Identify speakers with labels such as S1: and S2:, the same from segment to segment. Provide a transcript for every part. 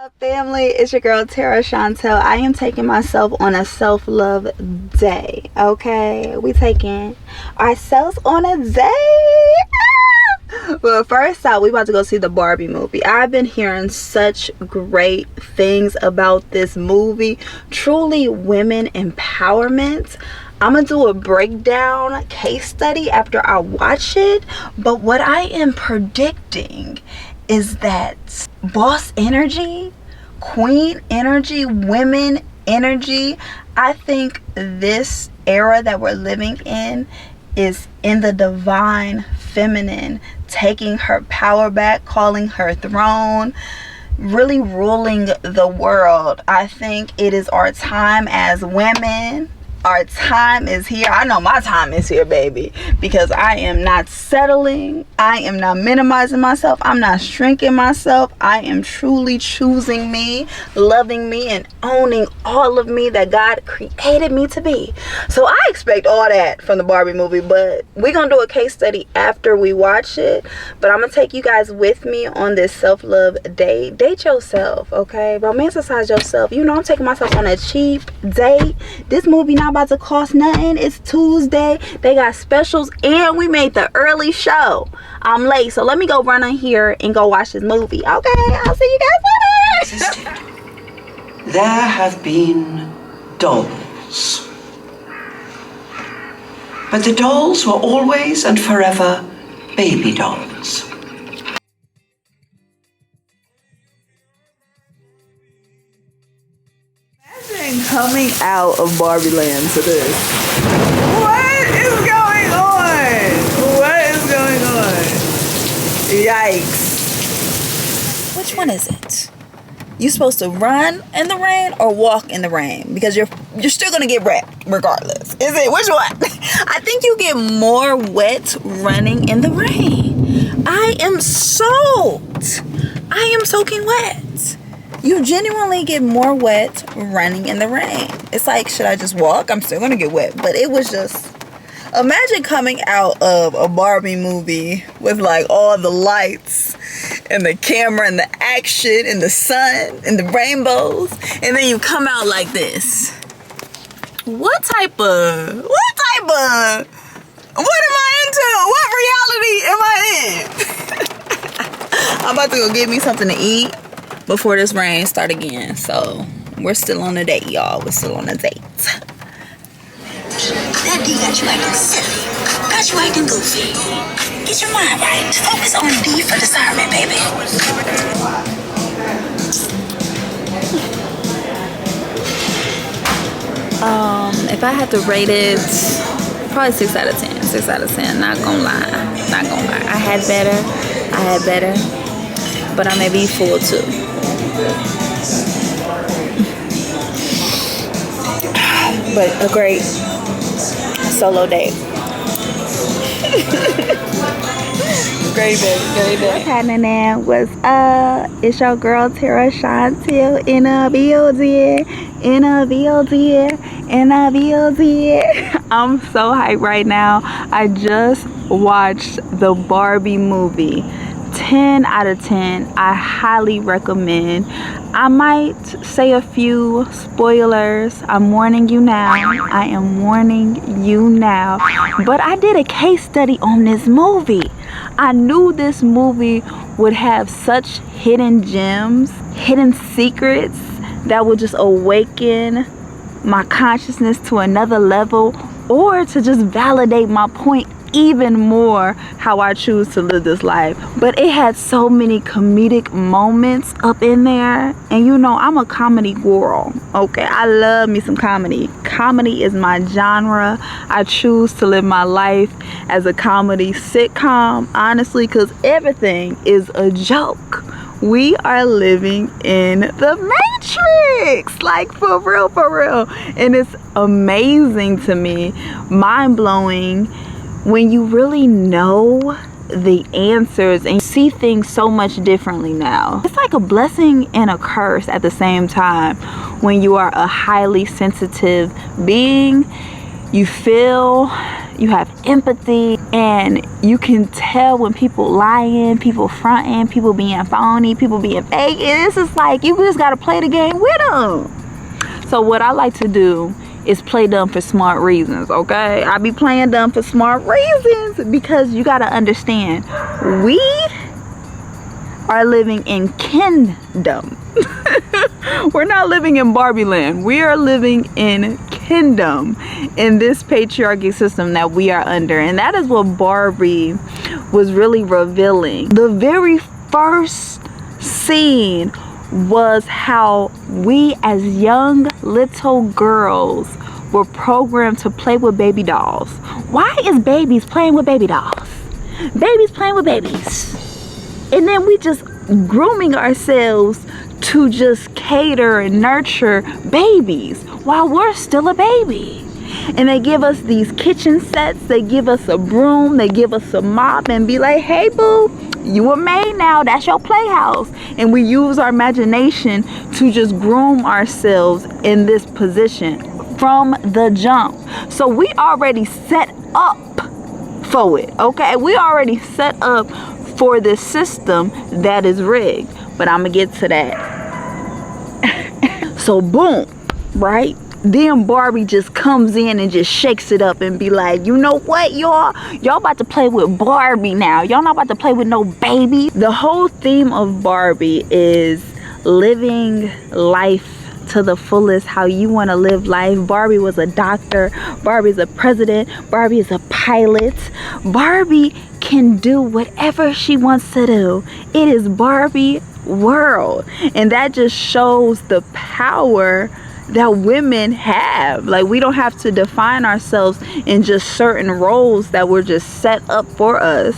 S1: up, family? It's your girl TeraChantelle. I am taking myself on a self-love day. Okay, we taking ourselves on a day. But first out, we about to go see the Barbie movie. I've been hearing such great things about this movie. Truly women empowerment. I'm gonna do a breakdown case study after I watch it. But what I am predicting is that boss energy, queen energy, women energy, I think this era that we're living in is in the divine feminine, taking her power back, calling her throne, really ruling the world. I think it is our time as women. Our time is here. I know my time is here, baby, because I am not settling. I am not minimizing myself. I'm not shrinking myself. I am truly choosing me, loving me, and owning all of me that God created me to be. So I expect all that from the Barbie movie, but we're going to do a case study after we watch it. But I'm going to take you guys with me on this self-love day. Date yourself, okay? Romanticize yourself. You know, I'm taking myself on a cheap date. This movie not about to cost nothing. It's Tuesday. They got specials and we made the early show. I'm late, so let me go run on here and go watch this movie. Okay, I'll see you guys later.
S2: There have been dolls, but the dolls were always and forever baby dolls.
S1: Coming out of Barbie land to this. What is going on? What is going on? Yikes. Which one is it? You supposed to run in the rain or walk in the rain? Because you're still gonna get wet regardless. Is it? Which one? I think you get more wet running in the rain. I am soaked. I am soaking wet. You genuinely get more wet running in the rain. It's like, should I just walk? I'm still gonna get wet. But it was just, imagine coming out of a Barbie movie with like all the lights and the camera and the action and the sun and the rainbows, and then you come out like this. What am I into? What reality am I in? I'm about to go get me something to eat before this rain start again. So we're still on a date, y'all. We're still on a date.
S3: That D got you acting silly. Got you acting goofy. Get your mind right. Focus on D for discernment, baby.
S1: If I had to rate it, probably 6 out of 10. 6 out of 10. Not gonna lie. I had better. But I may be full too. But a great solo date. Great day. What's happening? What's up? It's your girl TeraChantelle in a building. I'm so hyped right now. I just watched the Barbie movie. 10 out of 10. I highly recommend. I might say a few spoilers. I'm warning you now. I am warning you now. But I did a case study on this movie. I knew this movie would have such hidden gems, hidden secrets that would just awaken my consciousness to another level, or to just validate my point even more how I choose to live this life. But it had so many comedic moments up in there, and you know I'm a comedy girl. Okay, I love me some comedy. Comedy is my genre. I choose to live my life as a comedy sitcom, honestly, because everything is a joke. We are living in the Matrix, like for real, and it's amazing to me, mind-blowing, when you really know the answers and see things so much differently now. It's like a blessing and a curse at the same time. When you are a highly sensitive being, you feel, you have empathy, and you can tell when people lying, people fronting, people being phony, people being fake. And it's just like, you just gotta play the game with them. So what I like to do is play dumb for smart reasons, okay? I be playing dumb for smart reasons because you gotta understand, we are living in kingdom. We're not living in Barbie land. We are living in kingdom, in this patriarchy system that we are under. And that is what Barbie was really revealing. The very first scene was how we as young little girls were programmed to play with baby dolls. Why is babies playing with baby dolls? Babies playing with babies. And then we just grooming ourselves to just cater and nurture babies while we're still a baby. And they give us these kitchen sets, they give us a broom, they give us a mop, and be like, hey boo, you a maid now, that's your playhouse. And we use our imagination to just groom ourselves in this position from the jump. So we already set up for it, okay? We already set up for this system that is rigged. But I'm gonna get to that. So boom, right? Then Barbie just comes in and just shakes it up and be like, you know what, y'all about to play with Barbie now. Y'all not about to play with no baby. The whole theme of Barbie is living life to the fullest, how you want to live life. Barbie was a doctor, Barbie's a president, Barbie is a pilot. Barbie can do whatever she wants to do. It is Barbie world. And that just shows the power that women have. Like, we don't have to define ourselves in just certain roles that were just set up for us.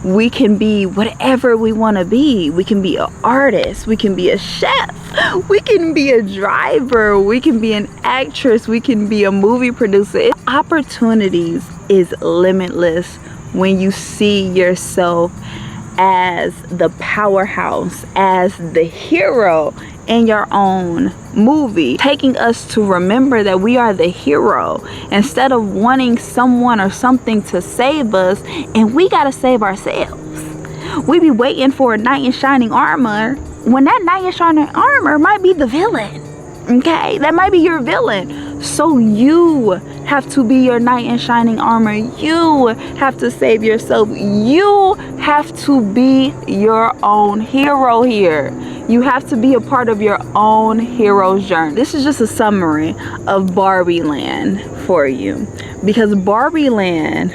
S1: We can be whatever we want to be. We can be an artist, we can be a chef, we can be a driver, we can be an actress, we can be a movie producer. Opportunities is limitless when you see yourself as the powerhouse, as the hero in your own movie, taking us to remember that we are the hero instead of wanting someone or something to save us, and we gotta save ourselves. We be waiting for a knight in shining armor when that knight in shining armor might be the villain. Okay, that might be your villain. So you have to be your knight in shining armor. You have to save yourself. You have to be your own hero here. You have to be a part of your own hero's journey. This is just a summary of Barbie Land for you, because Barbie Land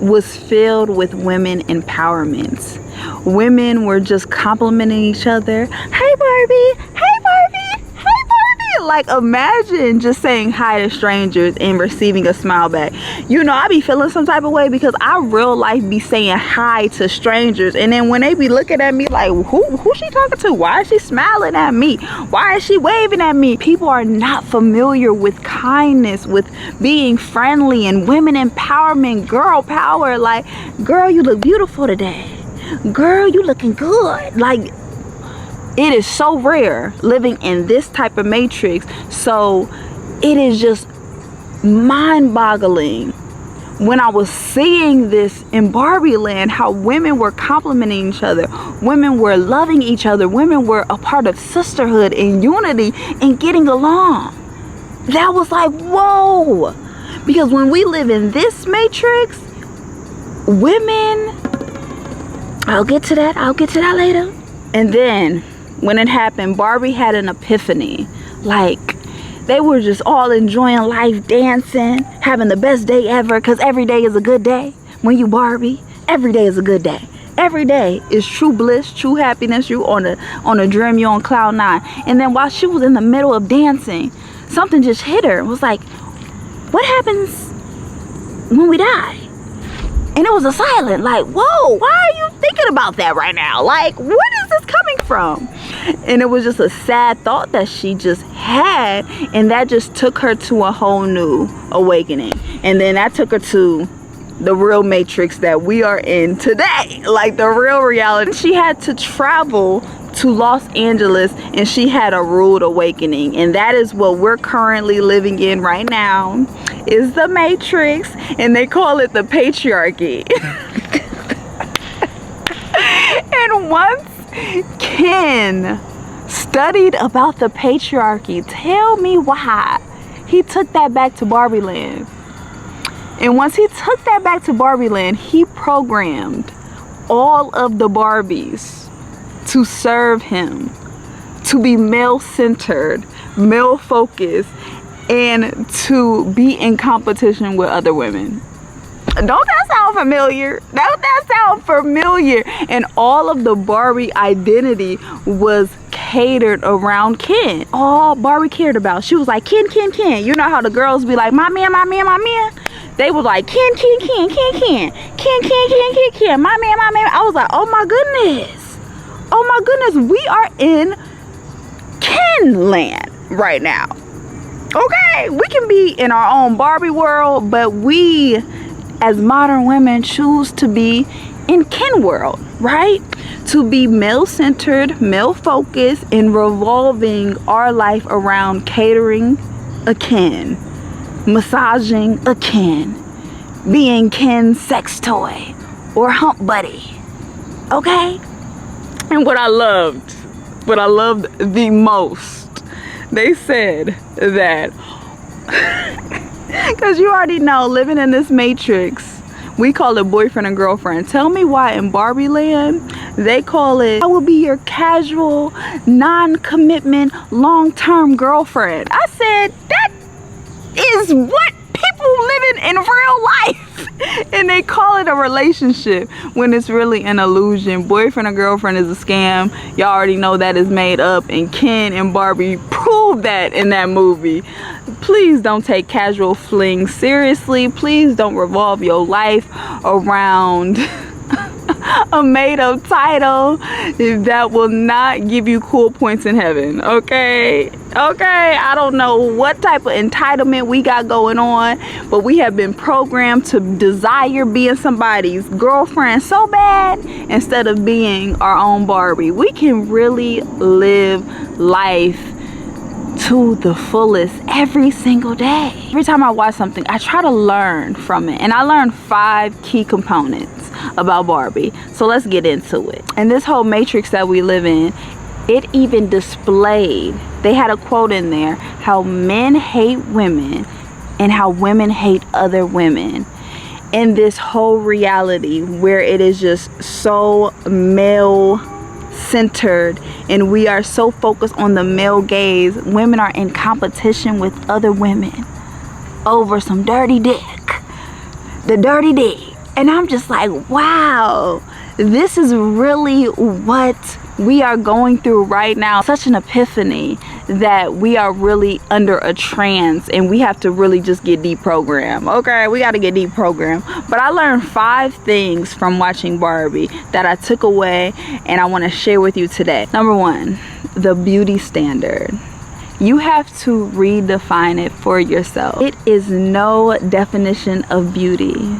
S1: was filled with women empowerment. Women were just complimenting each other. Hey Barbie, hey Barbie, hey Barbie. Like, imagine just saying hi to strangers and receiving a smile back. You know, I be feeling some type of way because I real life be saying hi to strangers, and then when they be looking at me like, who she talking to? Why is she smiling at me? Why is she waving at me? People are not familiar with kindness, with being friendly, and women empowerment, girl power. Like, girl, you look beautiful today. Girl, you looking good. Like, it is so rare living in this type of matrix. So it is just mind-boggling when I was seeing this in Barbie Land, how women were complimenting each other, women were loving each other, women were a part of sisterhood and unity and getting along. That was like, whoa. Because when we live in this matrix, women, I'll get to that later. And then when it happened, Barbie had an epiphany. Like, they were just all enjoying life, dancing, having the best day ever, because every day is a good day. When you Barbie, every day is a good day. Every day is true bliss, true happiness. You on a dream, you on cloud 9. And then while she was in the middle of dancing, something just hit her. It was like, what happens when we die? And it was a silent, like, whoa, why are you thinking about that right now? Like, where is this coming from? And it was just a sad thought that she just had, and that just took her to a whole new awakening. And then that took her to the real matrix that we are in today, like the real reality. She had to travel to Los Angeles, and she had a rude awakening, and that is what we're currently living in right now. is the Matrix, and they call it the patriarchy. And once Ken studied about the patriarchy, tell me why he took that back to Barbie Land. And once he took that back to Barbie Land, he programmed all of the Barbies to serve him, to be male-centered, male-focused, and to be in competition with other women. Don't that sound familiar? Don't that sound familiar? And all of the Barbie identity was catered around Ken. All Barbie cared about. She was like, Ken, Ken, Ken. You know how the girls be like, my man, my man, my man? They was like, Ken, Ken, Ken, Ken, Ken. Ken, Ken, Ken, Ken, Ken. My man, my man. I was like, oh my goodness. Oh my goodness. We are in Ken land right now. Okay, we can be in our own Barbie world, but we as modern women choose to be in Ken world, right? To be male-centered, male-focused, and revolving our life around catering a Ken, massaging a Ken, being Ken's sex toy or hump buddy, okay? And what I loved the most, they said that because you already know, living in this matrix, we call it boyfriend and girlfriend. Tell me why in Barbie land they call it, I will be your casual, non-commitment, long-term girlfriend. I said, that is what people living in real life. And they call it a relationship when it's really an illusion. Boyfriend and girlfriend is a scam. Y'all already know that is made up, and Ken and Barbie proved that in that movie. Please don't take casual flings seriously. Please don't revolve your life around a made-up title that will not give you cool points in heaven. Okay, I don't know what type of entitlement we got going on, but we have been programmed to desire being somebody's girlfriend so bad instead of being our own Barbie. We can really live life to the fullest every single day. Every time I watch something, I try to learn from it, and I learned 5 key components about Barbie. So let's get into it. And this whole matrix that we live in, it even displayed, they had a quote in there, how men hate women and how women hate other women. In this whole reality where it is just so male centered and we are so focused on the male gaze, women are in competition with other women over some dirty dick, the dirty dick. And I'm just like, wow, this is really what we are going through right now. Such an epiphany that we are really under a trance and we have to really just get deprogrammed. Okay, we got to get deprogrammed. But I learned 5 things from watching Barbie that I took away and I want to share with you today. Number 1, the beauty standard. You have to redefine it for yourself. It is no definition of beauty.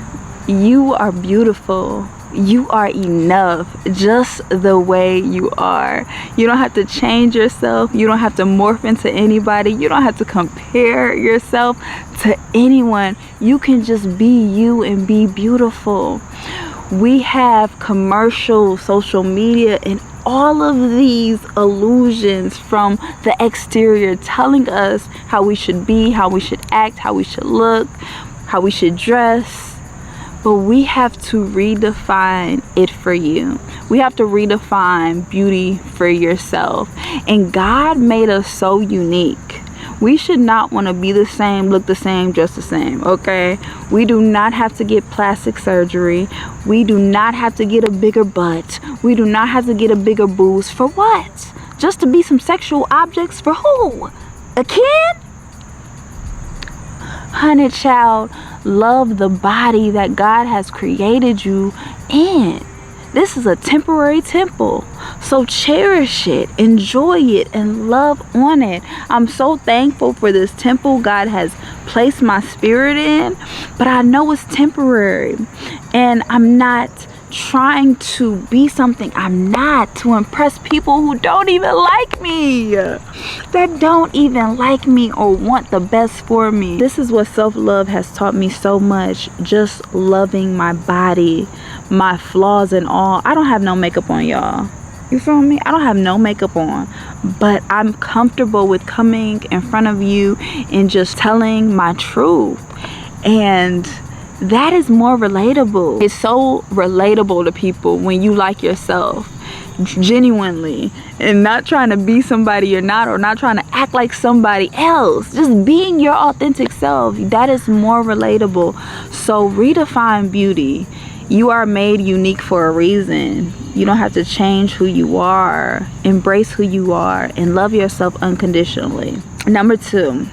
S1: You are beautiful. You are enough just the way you are. You don't have to change yourself. You don't have to morph into anybody. You don't have to compare yourself to anyone. You can just be you and be beautiful. We have commercial social media and all of these illusions from the exterior telling us how we should be, how we should act, how we should look, how we should dress. But we have to redefine it for you. We have to redefine beauty for yourself. And God made us so unique. We should not want to be the same, look the same, dress the same, okay? We do not have to get plastic surgery. We do not have to get a bigger butt. We do not have to get a bigger boobs. For what? Just to be some sexual objects for who? A kid? Honey child, love the body that God has created you in. This is a temporary temple. So cherish it, enjoy it, and love on it. I'm so thankful for this temple God has placed my spirit in, but I know it's temporary. And I'm not trying to be something I'm not to impress people who don't even like me. that don't even like me or want the best for me. This is what self-love has taught me so much. Just loving my body, my flaws and all. I don't have no makeup on, y'all. You feel me? I don't have no makeup on, but I'm comfortable with coming in front of you and just telling my truth. And that is more relatable. It's so relatable to people when you like yourself genuinely and not trying to be somebody you're not, or not trying to act like somebody else. Just being your authentic self. That is more relatable. So redefine beauty. You are made unique for a reason. You don't have to change who you are. Embrace who you are and love yourself unconditionally. Number 2,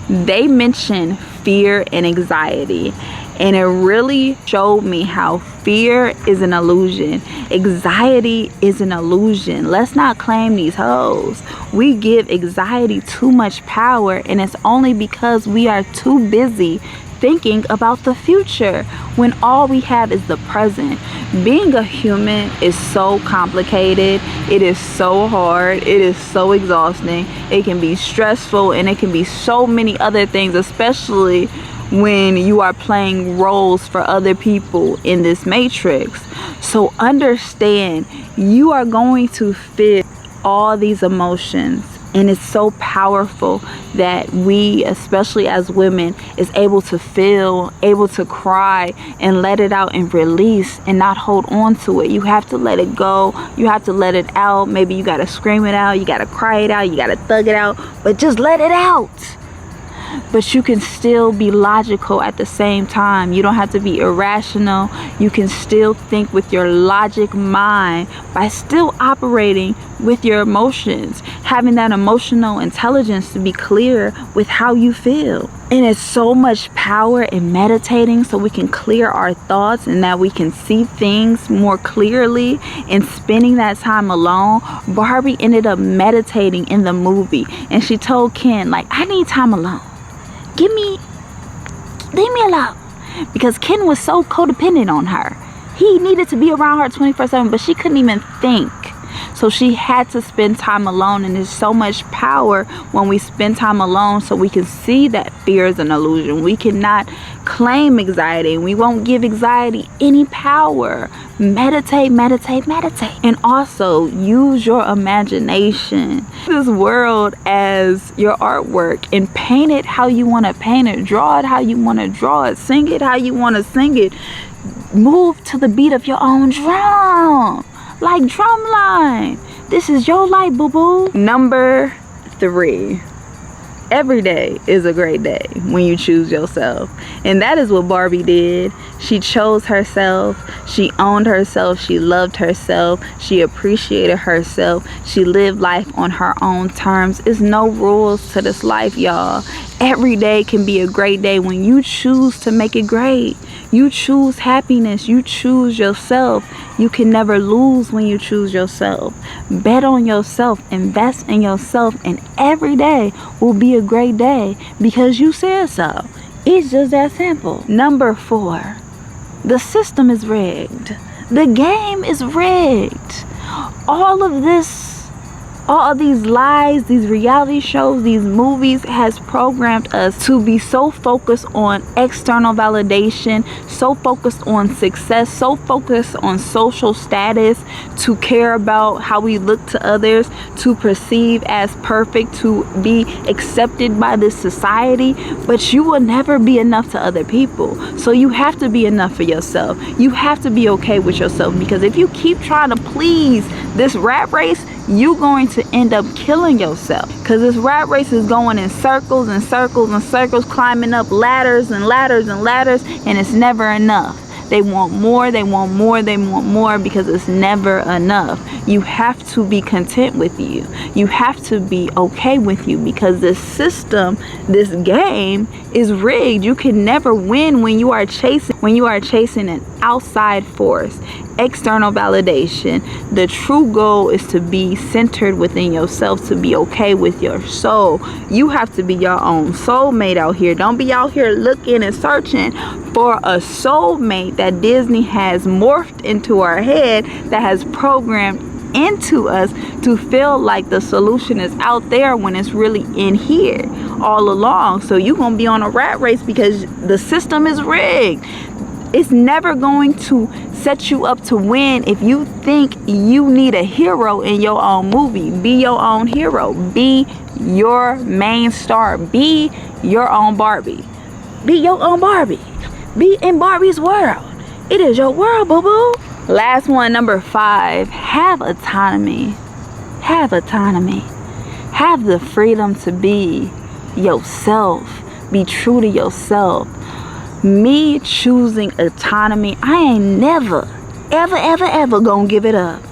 S1: they mention fear and anxiety, and it really showed me how fear is an illusion. Anxiety is an illusion. Let's not claim these hoes. We give anxiety too much power, and it's only because we are too busy thinking about the future when all we have is the present. Being a human is so complicated. It is so hard. It is so exhausting. It can be stressful, and it can be so many other things, especially when you are playing roles for other people in this matrix. So understand, you are going to feel all these emotions. And it's so powerful that we, especially as women, is able to feel, able to cry and let it out and release and not hold on to it. You have to let it go. You have to let it out. Maybe you got to scream it out. You got to cry it out. You got to thug it out. But just let it out. But you can still be logical at the same time. You don't have to be irrational. You can still think with your logic mind by still operating with your emotions, having that emotional intelligence to be clear with how you feel. And it's so much power in meditating, so we can clear our thoughts and that we can see things more clearly and spending that time alone. Barbie ended up meditating in the movie, and she told Ken, like, I need time alone. Leave me alone. Because Ken was so codependent on her. He needed to be around her 24/7, but she couldn't even think. So she had to spend time alone, and there's so much power when we spend time alone, so we can see that fear is an illusion. We cannot claim anxiety. We won't give anxiety any power. Meditate, meditate, meditate. And also use your imagination. This world as your artwork and paint it how you want to paint it. Draw it how you want to draw it. Sing it how you want to sing it. Move to the beat of your own drum. Like drumline. This is your life, boo-boo. Number 3. Every day is a great day when you choose yourself. And that is what Barbie did. She chose herself. She owned herself. She loved herself. She appreciated herself. She lived life on her own terms. There's no rules to this life, y'all. Every day can be a great day when you choose to make it great. You choose happiness. You choose yourself. You can never lose when you choose yourself. Bet on yourself. Invest in yourself. And every day will be a great day because you said so. It's just that simple. Number 4. The system is rigged. The game is rigged. All of these lies, these reality shows, these movies has programmed us to be so focused on external validation, so focused on success, so focused on social status, to care about how we look to others, to perceive as perfect, to be accepted by this society. But you will never be enough to other people. So you have to be enough for yourself. You have to be okay with yourself, because if you keep trying to please this rat race, you're going to end up killing yourself, because this rat race is going in circles and circles and circles, climbing up ladders and ladders and ladders, and it's never enough. They want more, they want more, they want more, because it's never enough. You have to be content with you. You have to be okay with you, because this system, this game is rigged. You can never win when you are chasing an outside force, external validation. The true goal is to be centered within yourself, to be okay with your soul. You have to be your own soulmate out here. Don't be out here looking and searching for a soulmate that Disney has morphed into our head, that has programmed into us to feel like the solution is out there when it's really in here all along. So you're gonna be on a rat race because the system is rigged. It's never going to set you up to win if you think you need a hero in your own movie. Be your own hero. Be your main star. Be your own Barbie. Be your own Barbie. Be in Barbie's world. It is your world, boo-boo. Last one, number 5. Have autonomy. Have autonomy. Have the freedom to be yourself. Be true to yourself. Me choosing autonomy, I ain't never, ever gonna give it up.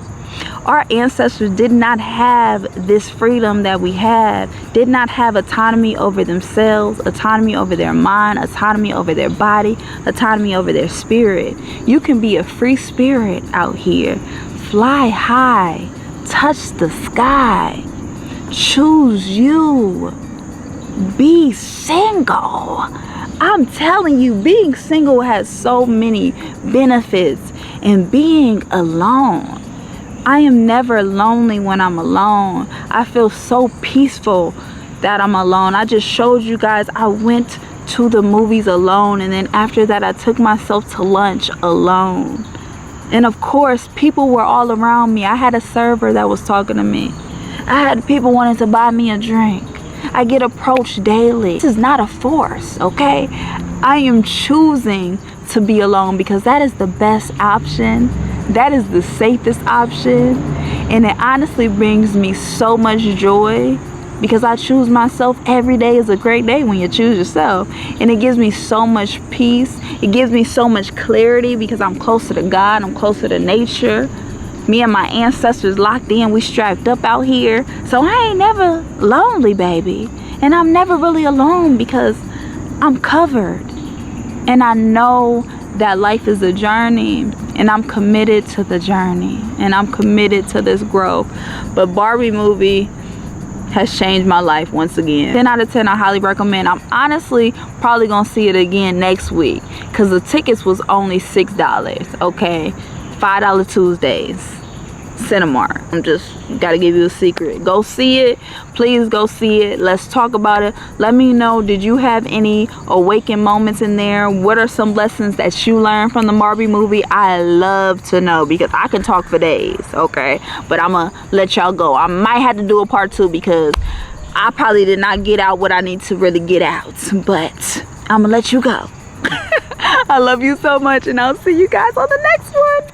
S1: Our ancestors did not have this freedom that we have, did not have autonomy over themselves, autonomy over their mind, autonomy over their body, autonomy over their spirit. You can be a free spirit out here. Fly high, touch the sky, choose you, be single. I'm telling you, being single has so many benefits, and being alone, I am never lonely when I'm alone. I feel so peaceful that I'm alone. I just showed you guys I went to the movies alone, and then after that I took myself to lunch alone. And of course, people were all around me. I had a server that was talking to me. I had people wanting to buy me a drink. I get approached daily. This is not a force, okay? I am choosing to be alone because that is the best option. That is the safest option. And it honestly brings me so much joy because I choose myself. Every day is a great day when you choose yourself. And it gives me so much peace. It gives me so much clarity because I'm closer to God. I'm closer to nature. Me and my ancestors locked in, we strapped up out here. So I ain't never lonely, baby. And I'm never really alone because I'm covered. And I know that life is a journey, and I'm committed to the journey, and I'm committed to this growth. But Barbie movie has changed my life once again. 10 out of 10, I highly recommend. I'm honestly probably gonna see it again next week because the tickets was only $6, okay? $5 Tuesdays, Cinemark. I'm just gotta give you a secret. Go see it. Please go see it. Let's talk about it. Let me know, did you have any awakened moments in there? What are some lessons that you learned from the Barbie movie? I love to know because I can talk for days, okay? But I'm gonna let y'all go. I might have to do a part 2 because I probably did not get out what I need to really get out, but I'm gonna let you go. I love you so much, and I'll see you guys on the next one.